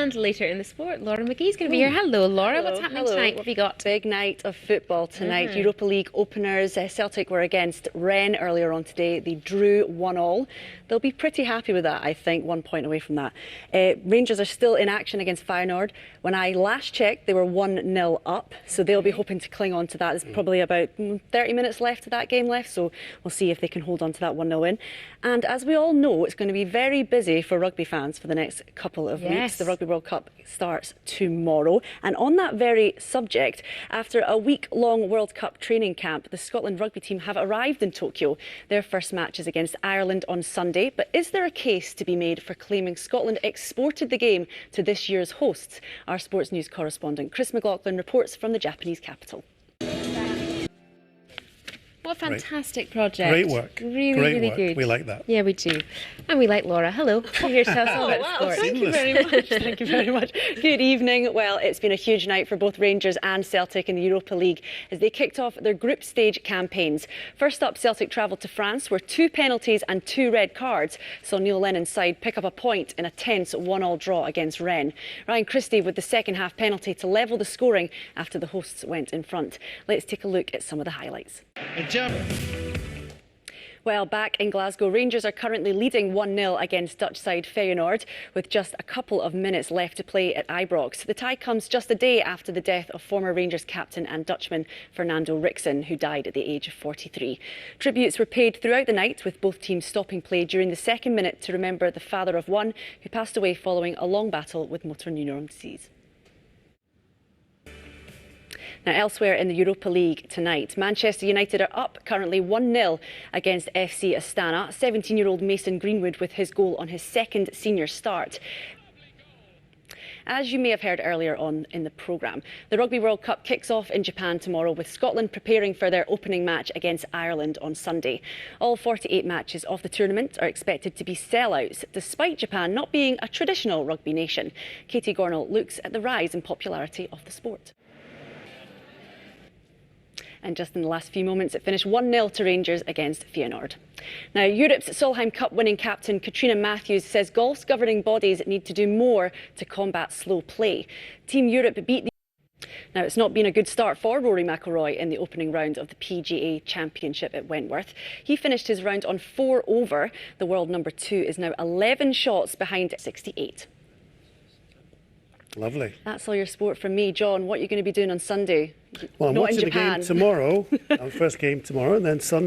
And later in the sport, Laura McGhie is going to be here. Hello, Laura. What's happening tonight? What have you got? Big night of football tonight. Europa League openers. Celtic were against Rennes earlier on today. They drew 1-1. They'll be pretty happy with that, I think, 1 point away from that. Rangers are still in action against Feyenoord. When I last checked, they were 1-0 up, so they'll be hoping to cling on to that. There's probably about 30 minutes left of that game left, so we'll see if they can hold on to that 1-0 win. And as we all know, it's going to be very busy for rugby fans for the next couple of weeks. The Rugby World Cup starts tomorrow. And on that very subject, after a week-long World Cup training camp, the Scotland rugby team have arrived in Tokyo. Their first match is against Ireland on Sunday. But is there a case to be made for claiming Scotland exported the game to this year's hosts? Our sports news correspondent Chris McLaughlin reports from the Japanese capital. What a fantastic project. Great work. Really good. We like that. Yeah, we do. And we like Laura. Hello. You're here to tell us all about sport. Thank you very much. Thank you very much. Good evening. Well, it's been a huge night for both Rangers and Celtic in the Europa League as they kicked off their group stage campaigns. First up, Celtic travelled to France where 2 penalties and 2 red cards saw Neil Lennon's side pick up a point in a tense 1-1 draw against Rennes. Ryan Christie with the second half penalty to level the scoring after the hosts went in front. Let's take a look at some of the highlights. Well, back in Glasgow, Rangers are currently leading 1-0 against Dutch side Feyenoord with just a couple of minutes left to play at Ibrox. The tie comes just a day after the death of former Rangers captain and Dutchman Fernando Ricksen, who died at the age of 43. Tributes were paid throughout the night, with both teams stopping play during the second minute to remember the father of one who passed away following a long battle with motor neuron disease. Now, elsewhere in the Europa League tonight, Manchester United are up currently 1-0 against FC Astana. 17-year-old Mason Greenwood with his goal on his second senior start. As you may have heard earlier on in the programme, the Rugby World Cup kicks off in Japan tomorrow, with Scotland preparing for their opening match against Ireland on Sunday. All 48 matches of the tournament are expected to be sellouts, despite Japan not being a traditional rugby nation. Katie Gornall looks at the rise in popularity of the sport. And just in the last few moments, it finished 1-0 to Rangers against Feyenoord. Now, Europe's Solheim Cup winning captain Katrina Matthews says golf's governing bodies need to do more to combat slow play. Team Europe beat the... Now, it's not been a good start for Rory McIlroy in the opening round of the PGA Championship at Wentworth. He finished his round on 4 over. The world number 2 is now 11 shots behind 68. Lovely. That's all your sport from me. John, what are you going to be doing on Sunday? Well, I'm Not watching in Japan. the game tomorrow. Our first game tomorrow, and then Sunday.